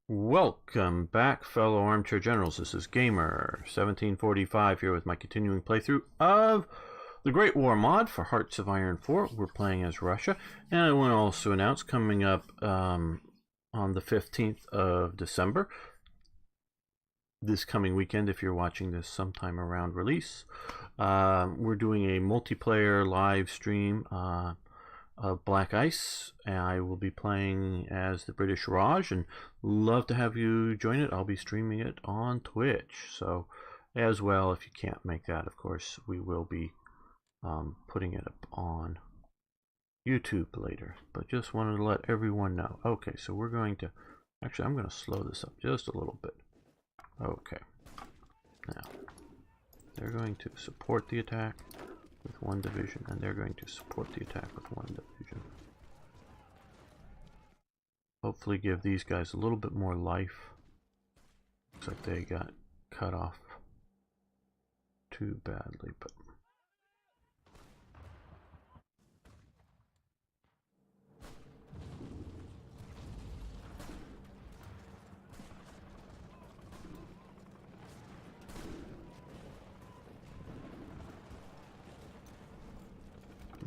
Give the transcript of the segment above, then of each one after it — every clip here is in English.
Welcome back, fellow armchair generals. This is Gamer 1745 here with my continuing playthrough of the Great War mod for Hearts of Iron 4. We're playing as Russia, and I want to also announce coming up on the 15th of December, this coming weekend, if you're watching this sometime around release, we're doing a multiplayer live stream of Black Ice, and I will be playing as the British Raj, and love to have you join it. I'll be streaming it on Twitch, so as well, if you can't make that, of course, we will be putting it up on YouTube later, but just wanted to let everyone know. Okay, so we're going to, actually I'm going to slow this up just a little bit. Okay, now they're going to support the attack with one division, and they're going to support the attack with one division. Hopefully give these guys a little bit more life. Looks like they got cut off too badly, but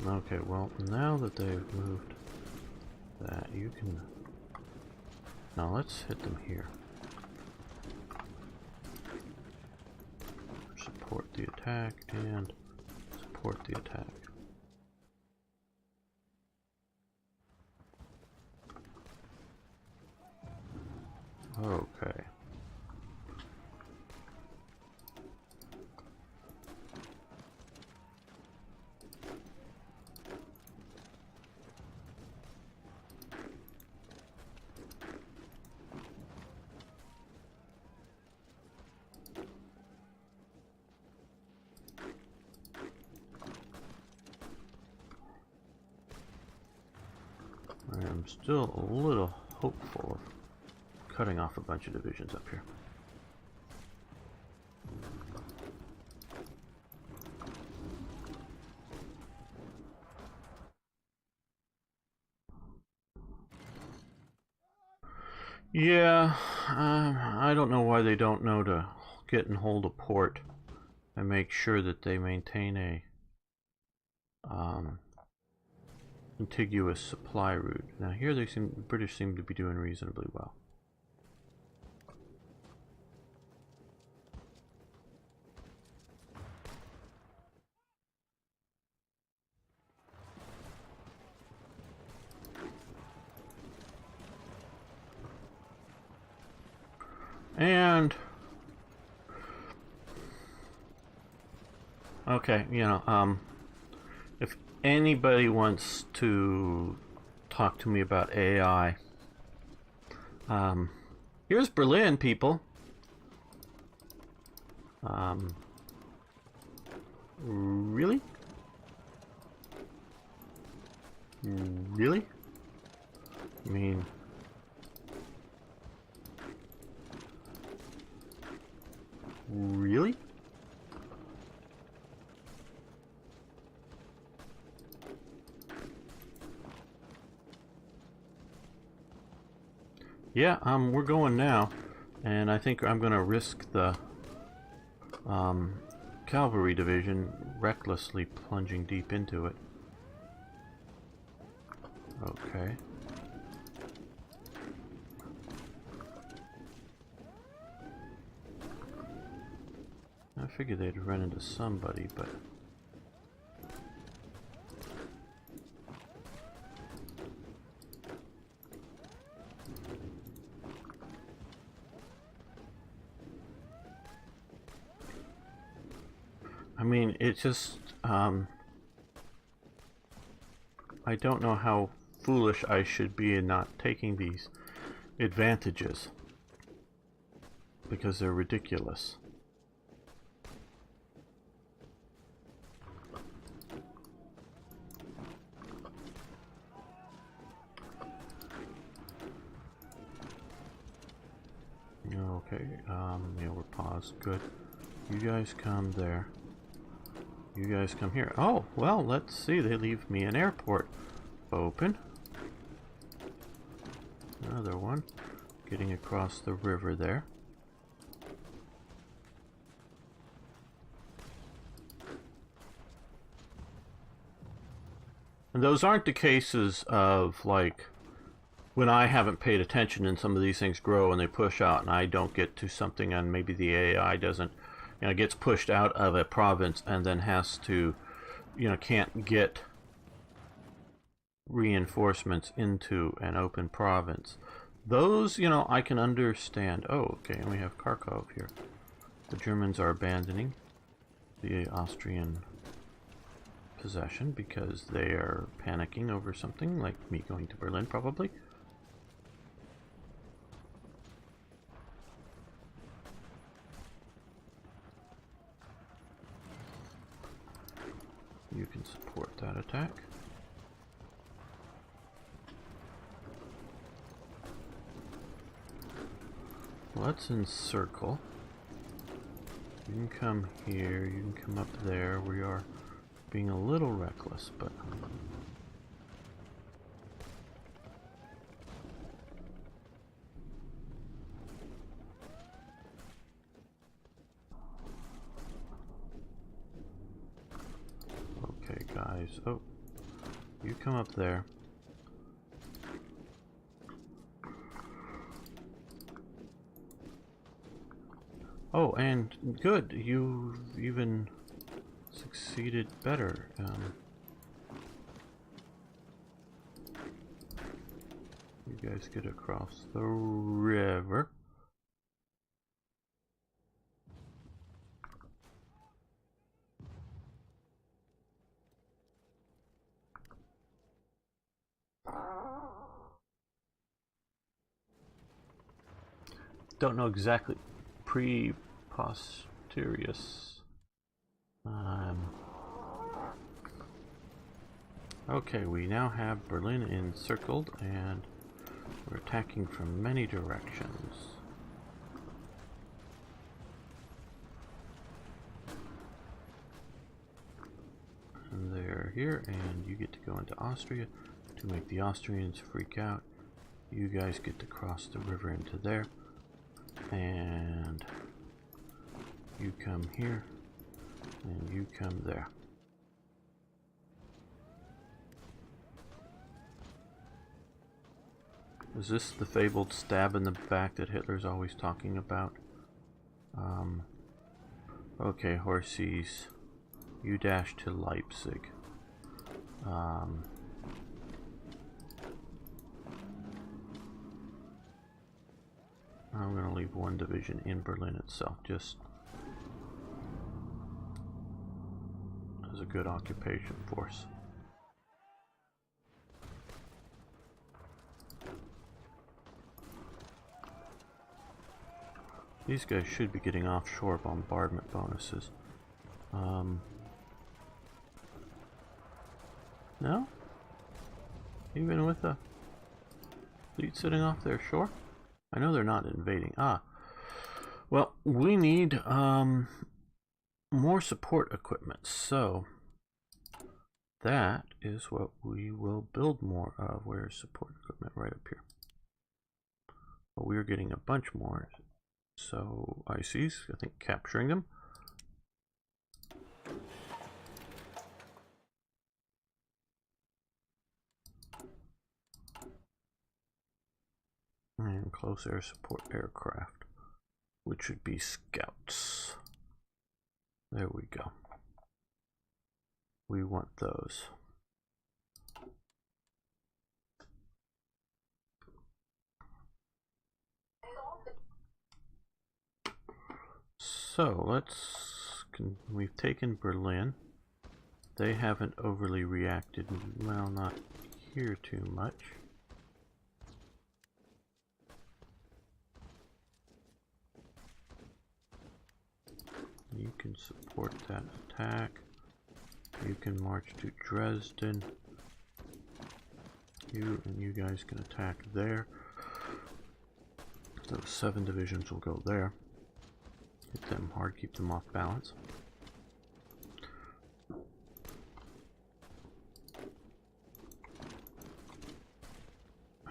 okay, well, now that they've moved that, you can... Now let's hit them here. Support the attack and support the attack. Okay. I'm still a little hopeful of cutting off a bunch of divisions up here. Yeah, I don't know why they don't know to get and hold a port and make sure that they maintain a contiguous supply route. Now here the British seem to be doing reasonably well. And okay, you know, if anybody wants to talk to me about AI, here's Berlin, people. Really? Really? I mean, really? Yeah, we're going now, and I think I'm going to risk the cavalry division recklessly plunging deep into it. Okay. I figured they'd run into somebody, but... I mean, it's just, I don't know how foolish I should be in not taking these advantages, because they're ridiculous. Okay, yeah, we're paused. Good. You guys come there. You guys come here. Oh, well, let's see. They leave me an airport open. Another one. getting across the river there. And those aren't the cases of, like, when I haven't paid attention and some of these things grow and they push out and I don't get to something and maybe the AI doesn't, gets pushed out of a province and then has to, can't get reinforcements into an open province. Those, I can understand. Oh, okay, and we have Kharkov here. The Germans are abandoning the Austrian possession because they are panicking over something, like me going to Berlin, probably. You can support that attack. Let's encircle. You can come here, you can come up there. We are being a little reckless, but okay, guys. Oh, you come up there. Oh, and good, you even succeeded better. You guys get across the river. Don't know exactly. Posterius. Okay, we now have Berlin encircled and we're attacking from many directions. And they're here, and you get to go into Austria to make the Austrians freak out. You guys get to cross the river into there. And you come here, and you come there. Is this the fabled stab in the back that Hitler's always talking about? Okay, horsies. You dash to Leipzig. I'm going to leave one division in Berlin itself, just as a good occupation force. These guys should be getting offshore bombardment bonuses. No? Even with a fleet sitting off their shore? I know they're not invading. Ah. Well, we need more support equipment, so that is what we will build more of. Where's support equipment? Right up here. But we're getting a bunch more. So ICs, I think capturing them. And close air support aircraft, which would be scouts. There we go. We want those. So we've taken Berlin. They haven't overly reacted, well, not here too much. You can support that attack. You can march to Dresden. You and you guys can attack there. Those 7 divisions will go there. Hit them hard, keep them off balance.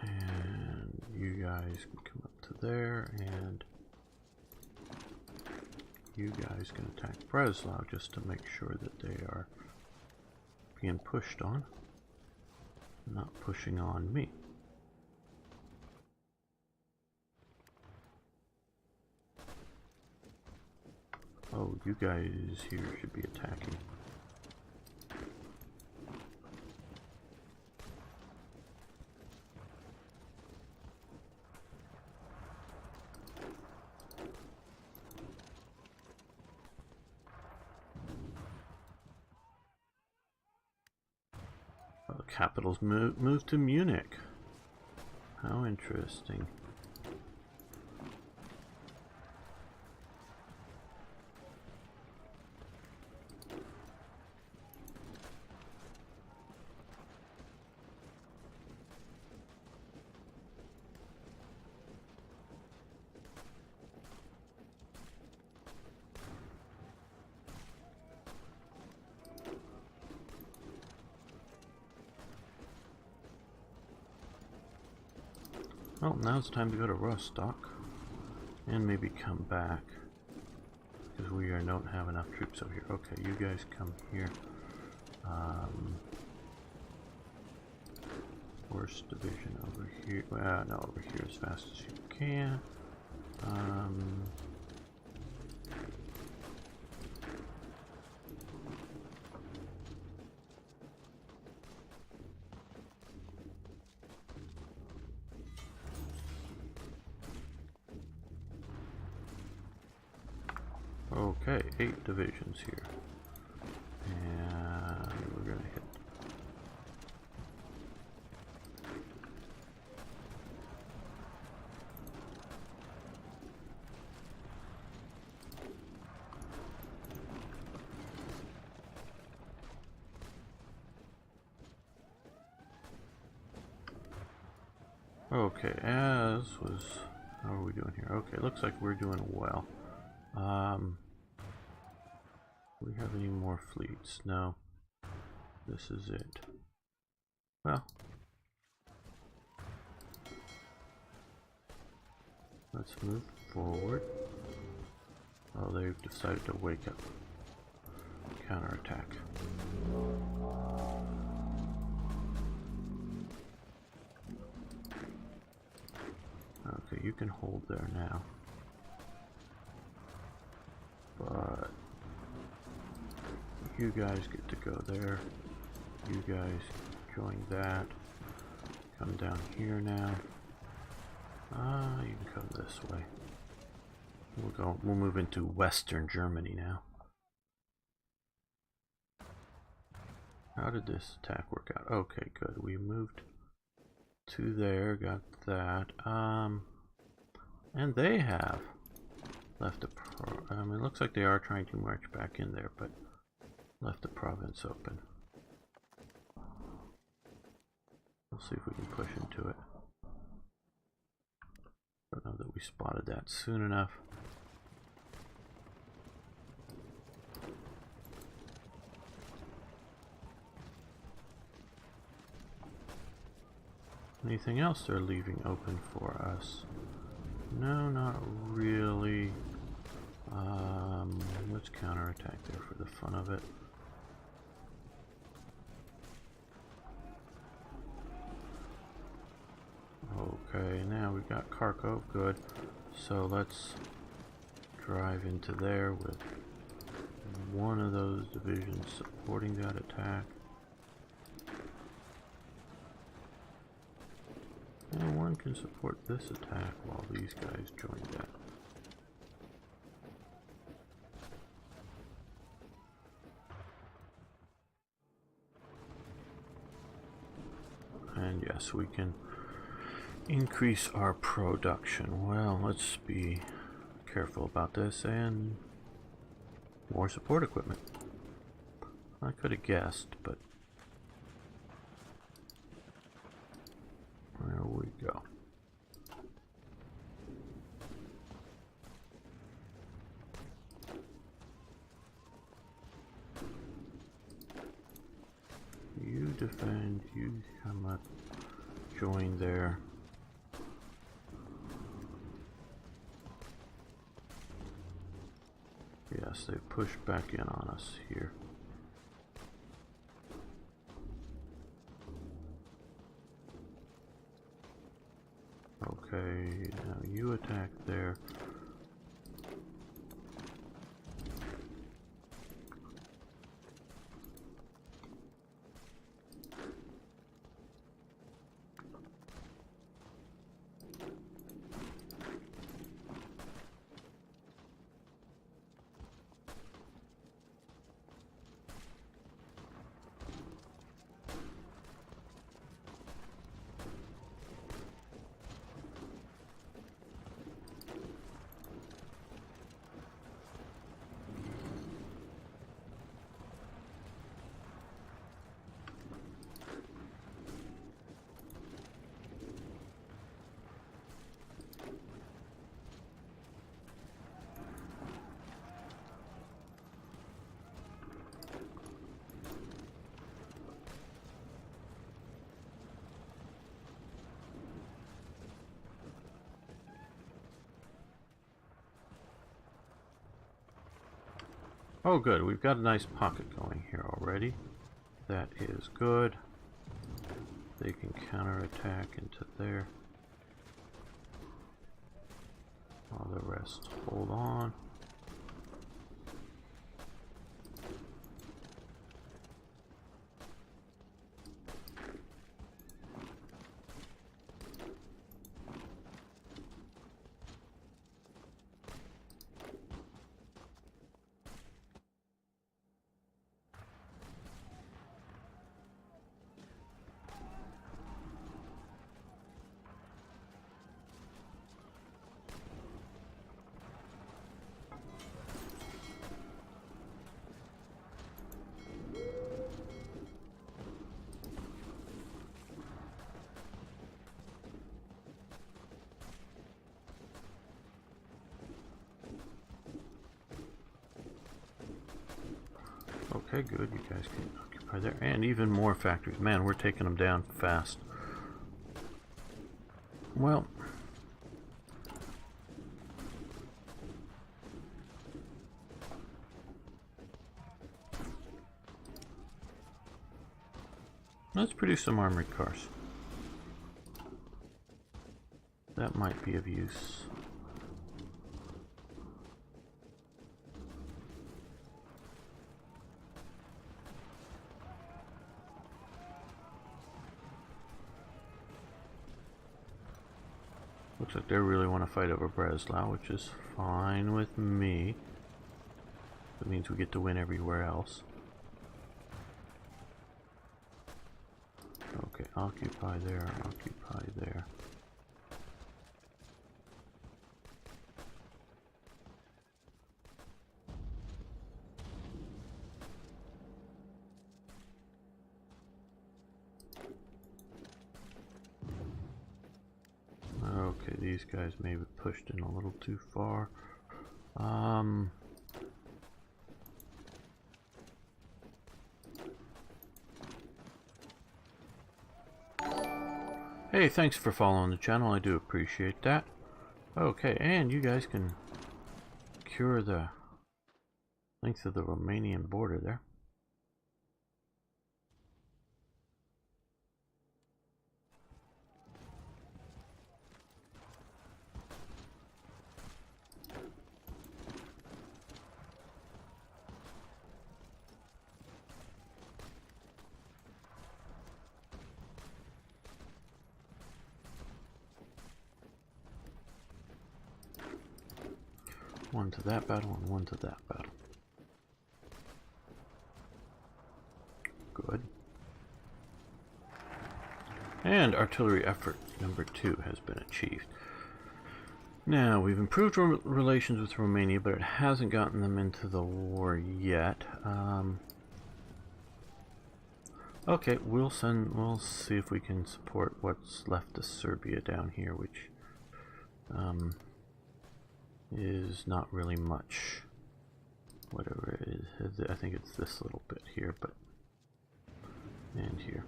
And you guys can come up to to there, and you guys can attack Breslau just to make sure that they are being pushed on, not pushing on me. Oh, you guys here should be attacking. Oh, capitals moved to Munich. How interesting. Well, now it's time to go to Rostock and maybe come back because we don't have enough troops over here. Okay, you guys come here. First division over here. Well, no, over here as fast as you can. Okay, 8 divisions here. And we're gonna hit. Okay, how are we doing here? Okay, looks like we're doing well. Do we have any more fleets? No. This is it. Well, let's move forward. Oh, they've decided to wake up. Counterattack. Okay, you can hold there now. But you guys get to go there. You guys join that. Come down here now. You can come this way. We'll move into Western Germany now. How did this attack work out? Okay, good. We moved to there, got that. And they have left I mean, it looks like they are trying to march back in there, but left the province open. We'll see if we can push into it. Don't know that we spotted that soon enough. Anything else they're leaving open for us? No, not really. Let's counterattack there for the fun of it. Okay, now we've got Kharkov, good. So let's drive into there with one of those divisions supporting that attack. And one can support this attack while these guys join that. And yes, we can increase our production. Well, let's be careful about this. And more support equipment. I could have guessed, but there we go. You defend, you come up, join there. Yes, they pushed back in on us here. Okay, now you attack there. Oh good, we've got a nice pocket going here already. That is good. They can counterattack into there. While the rest hold on. Okay, good. You guys can occupy there. And even more factories. Man, we're taking them down fast. Well, let's produce some armored cars. That might be of use. Looks like they really want to fight over Breslau, which is fine with me. That means we get to win everywhere else. Okay, occupy there, occupy there. Okay, these guys may be pushed in a little too far. Hey, thanks for following the channel. I do appreciate that. Okay, and you guys can cure the length of the Romanian border there. One to that battle and one to that battle. Good. And artillery effort number 2 has been achieved. Now, we've improved relations with Romania, but it hasn't gotten them into the war yet. Okay, we'll see if we can support what's left of Serbia down here, which is not really much. Whatever it is, I think it's this little bit here, but and here.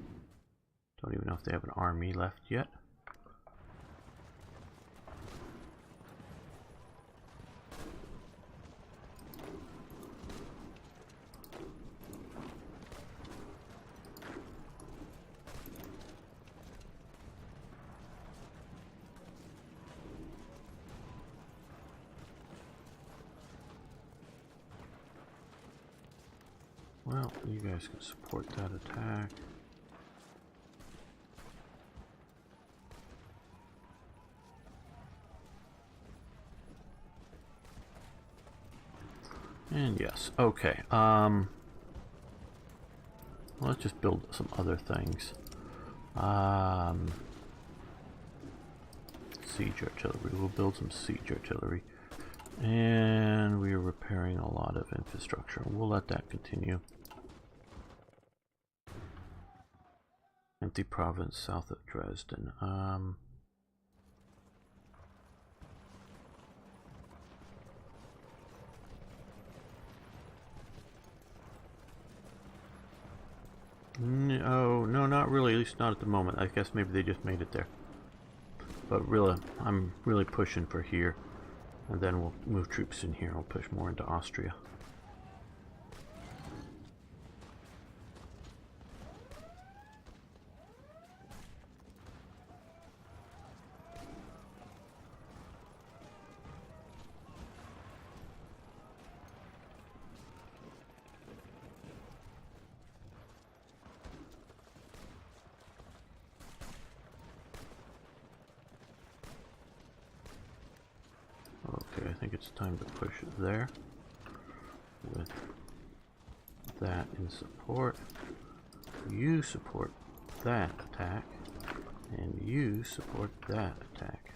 Don't even know if they have an army left yet. Well, you guys can support that attack. And yes, okay. Let's just build some other things. Siege artillery. We'll build some siege artillery. And we are repairing a lot of infrastructure. We'll let that continue. Empty province south of Dresden. No, no, not really. At least not at the moment. I guess maybe they just made it there. But really, I'm really pushing for here. And then we'll move troops in here. We'll push more into Austria. Okay, I think it's time to push it there. With that in support. You support that attack. And you support that attack.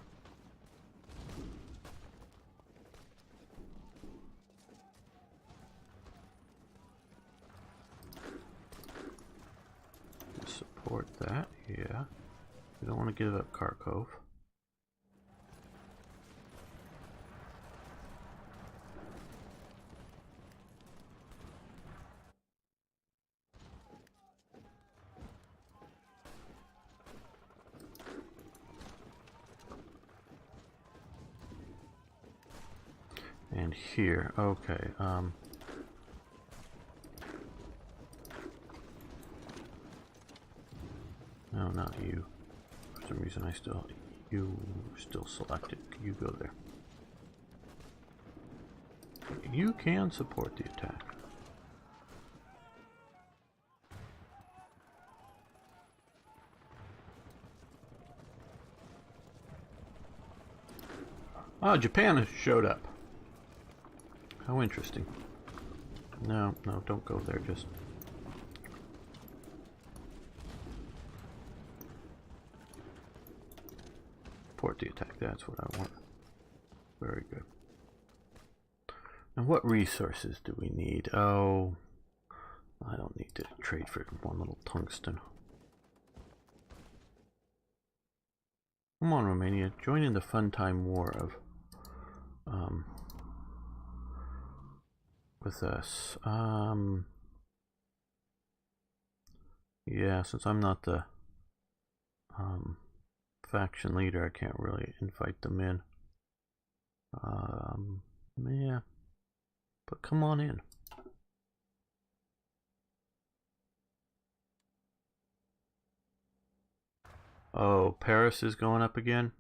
Support that, yeah. We don't want to give up Kharkov. And here, okay, no, not you. For some reason you still selected. You go there. You can support the attack. Ah, Japan has showed up. How interesting. No, no, don't go there, just... support the attack, that's what I want. Very good. And what resources do we need? Oh, I don't need to trade for one little tungsten. Come on, Romania, join in the fun time war of... with us. Yeah, since I'm not the faction leader, I can't really invite them in. Yeah, but come on in. Oh, Paris is going up again.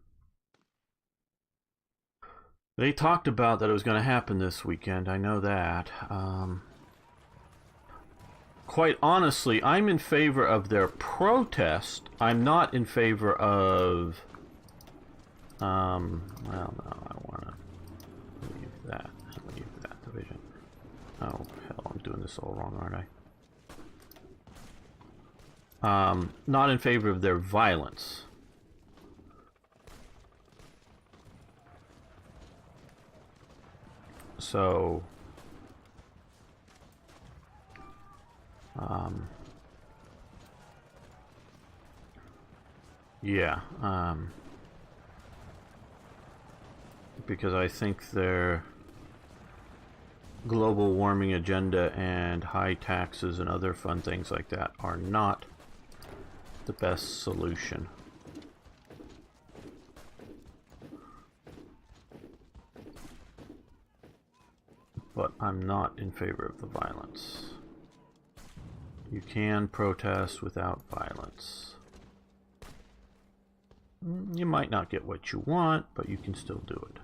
They talked about that it was going to happen this weekend. I know that. Quite honestly, I'm in favor of their protest. I'm not in favor of... well, no, I want to leave that and leave that division. Oh, hell, I'm doing this all wrong, aren't I? Not in favor of their violence. So, yeah, because I think their global warming agenda and high taxes and other fun things like that are not the best solution. But I'm not in favor of the violence. You can protest without violence. You might not get what you want, but you can still do it.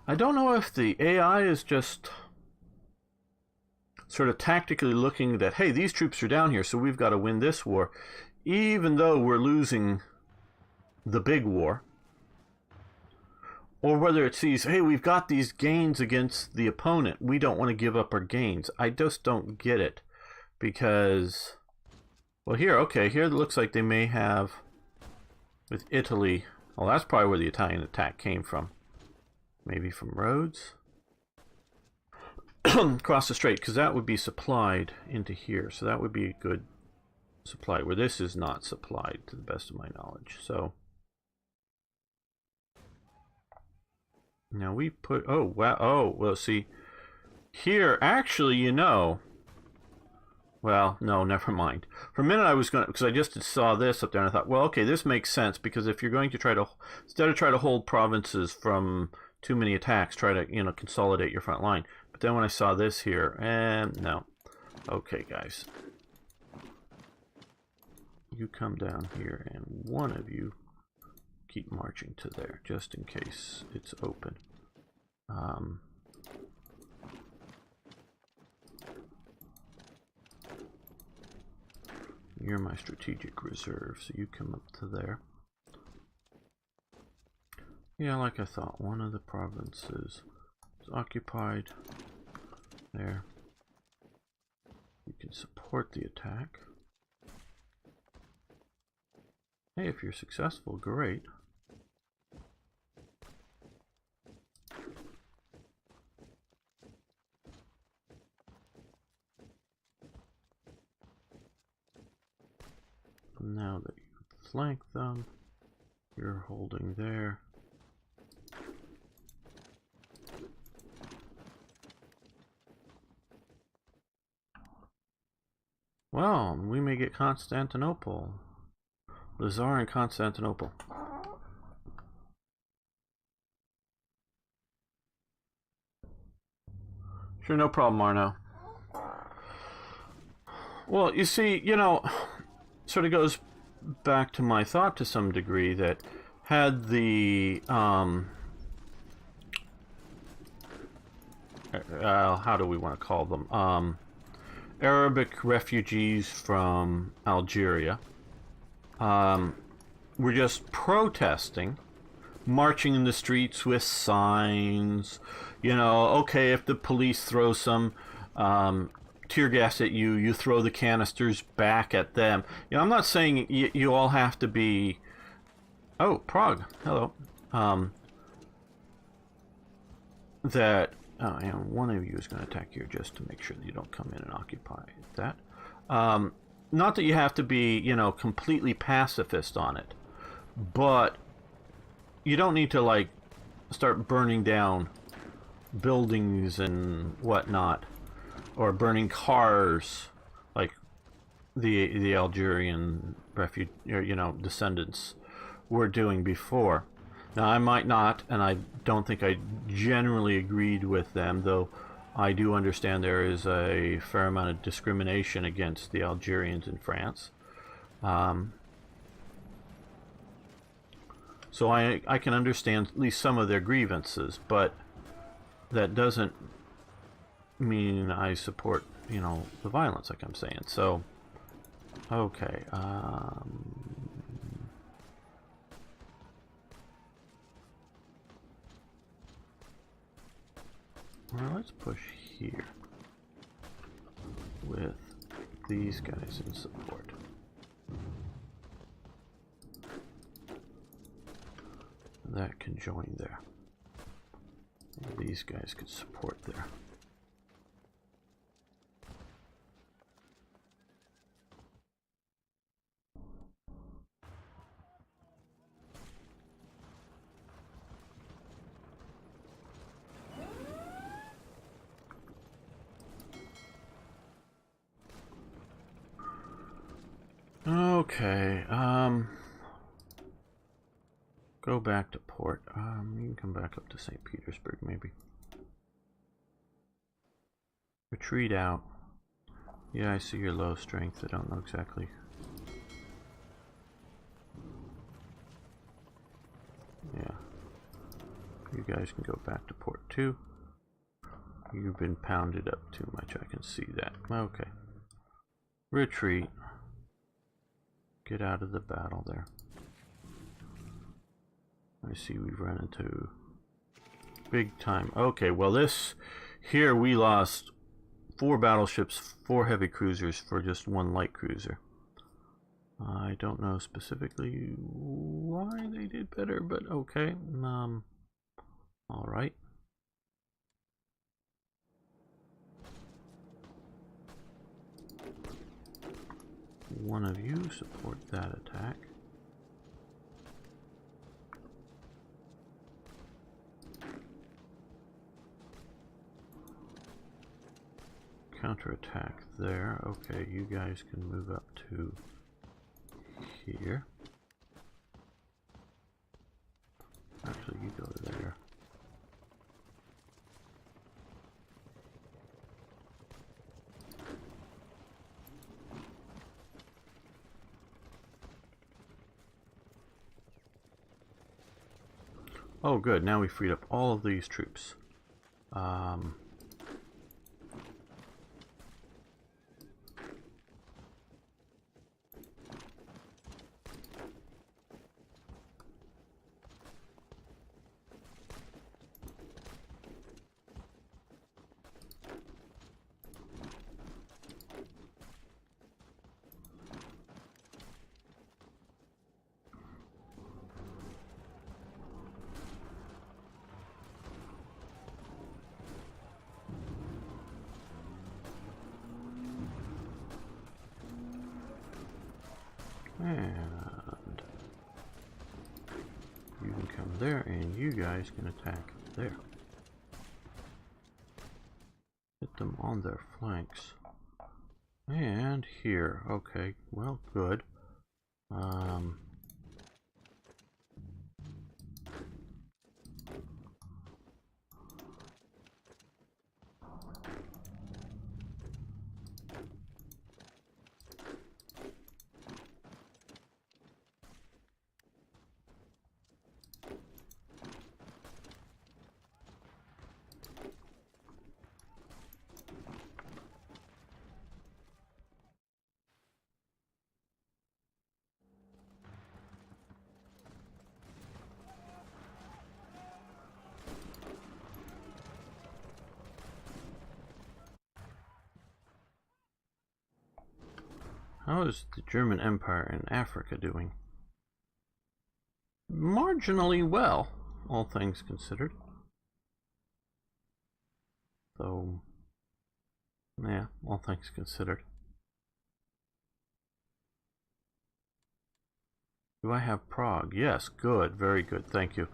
I don't know if the AI is just sort of tactically looking that, hey, these troops are down here, so we've got to win this war, even though we're losing the big war. Or whether it sees, hey, we've got these gains against the opponent, we don't want to give up our gains. I just don't get it. Because, well, here it looks like they may have, with Italy, well, that's probably where the Italian attack came from. Maybe from Rhodes? Across the strait, because that would be supplied into here. So that would be a good supply, where this is not supplied, to the best of my knowledge. So, now we put, oh, wow, oh, well, see, here, actually, you know, well, no, never mind. For a minute I was going to, because I just saw this up there and I thought, well, okay, this makes sense, because if you're going to try to, instead of try to hold provinces from too many attacks, try to, you know, consolidate your front line. But then when I saw this here, and no. Okay, guys. You come down here, and one of you keep marching to there, just in case it's open. You're my strategic reserve, so you come up to there. Yeah, like I thought, one of the provinces is occupied. There. You can support the attack. Hey, if you're successful, great. Now that you've flanked them, you're holding there. Well, we may get Constantinople. The Tsar in Constantinople. Sure, no problem, Arno. Well, you see, you know, sort of goes back to my thought to some degree that had the how do we want to call them, Arabic refugees from Algeria were just protesting, marching in the streets with signs, you know, okay, if the police throw some tear gas at you, you throw the canisters back at them. You know, I'm not saying you all have to be, oh, Prague, hello, that, oh, and one of you is going to attack here just to make sure that you don't come in and occupy that. Not that you have to be, you know, completely pacifist on it, but you don't need to, like, start burning down buildings and whatnot, or burning cars like the Algerian refugee, you know, descendants were doing before. Now, I might not, and I don't think I generally agreed with them, though I do understand there is a fair amount of discrimination against the Algerians in France. So I can understand at least some of their grievances, but that doesn't mean I support, you know, the violence, like I'm saying. So, okay. Well, let's push here with these guys in support. That can join there. These guys could support there. Okay, go back to port. You can come back up to St. Petersburg, maybe. Retreat out. Yeah, I see your low strength. I don't know exactly. Yeah. You guys can go back to port 2. You've been pounded up too much, I can see that. Okay. Retreat. Get out of the battle there. I see we've run into big time. Okay, well this, here we lost 4 battleships, 4 heavy cruisers for just 1 light cruiser. I don't know specifically why they did better, but okay. Alright. One of you support that attack. Counterattack there. Okay, you guys can move up to here. Actually, you go to there. Oh, good. Now we freed up all of these troops. And you can come there, and you guys can attack there. Hit them on their flanks. And here. Okay, well, good. How is the German Empire in Africa doing? Marginally well, all things considered. Though, yeah, all things considered. Do I have Prague? Yes, good, very good, thank you.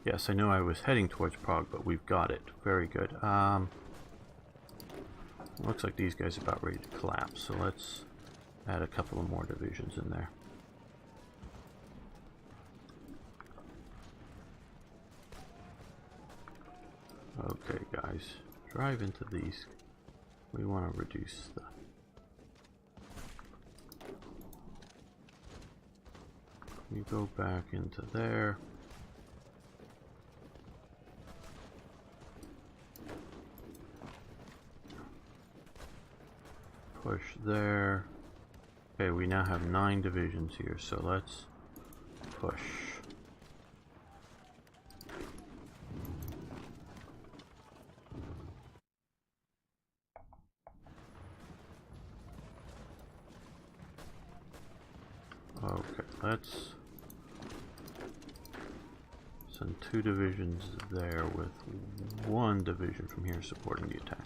Yes, I know I was heading towards Prague, but we've got it. Very good. Looks like these guys are about ready to collapse, so let's add a couple of more divisions in there. Okay, guys, drive into these. We want to reduce the... You go back into there. Push there. Okay, we now have 9 divisions here, so let's push. Okay, let's send 2 divisions there with 1 division from here supporting the attack.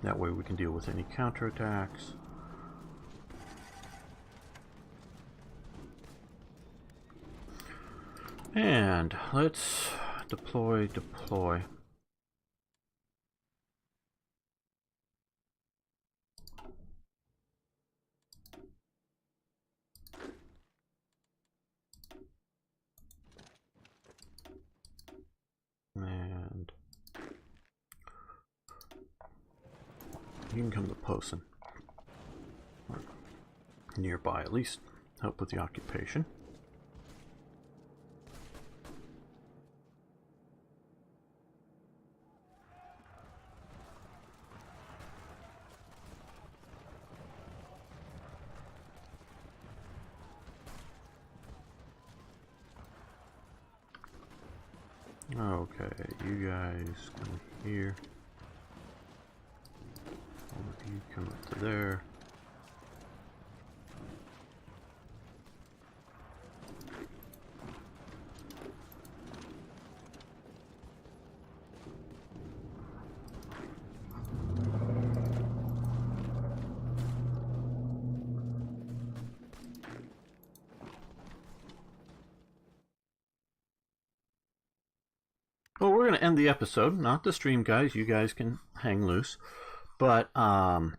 That way we can deal with any counterattacks. And let's deploy. And you can come to Posen. Nearby at least. Help with the occupation. Okay, you guys come here. All of you come up to there. Well, we're going to end the episode, not the stream, guys. You guys can hang loose. But all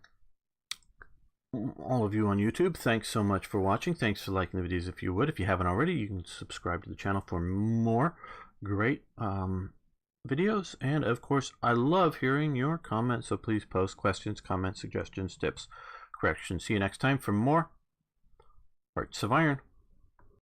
of you on YouTube, thanks so much for watching. Thanks for liking the videos if you would. If you haven't already, you can subscribe to the channel for more great videos. And of course, I love hearing your comments, so please post questions, comments, suggestions, tips, corrections. See you next time for more Hearts of Iron.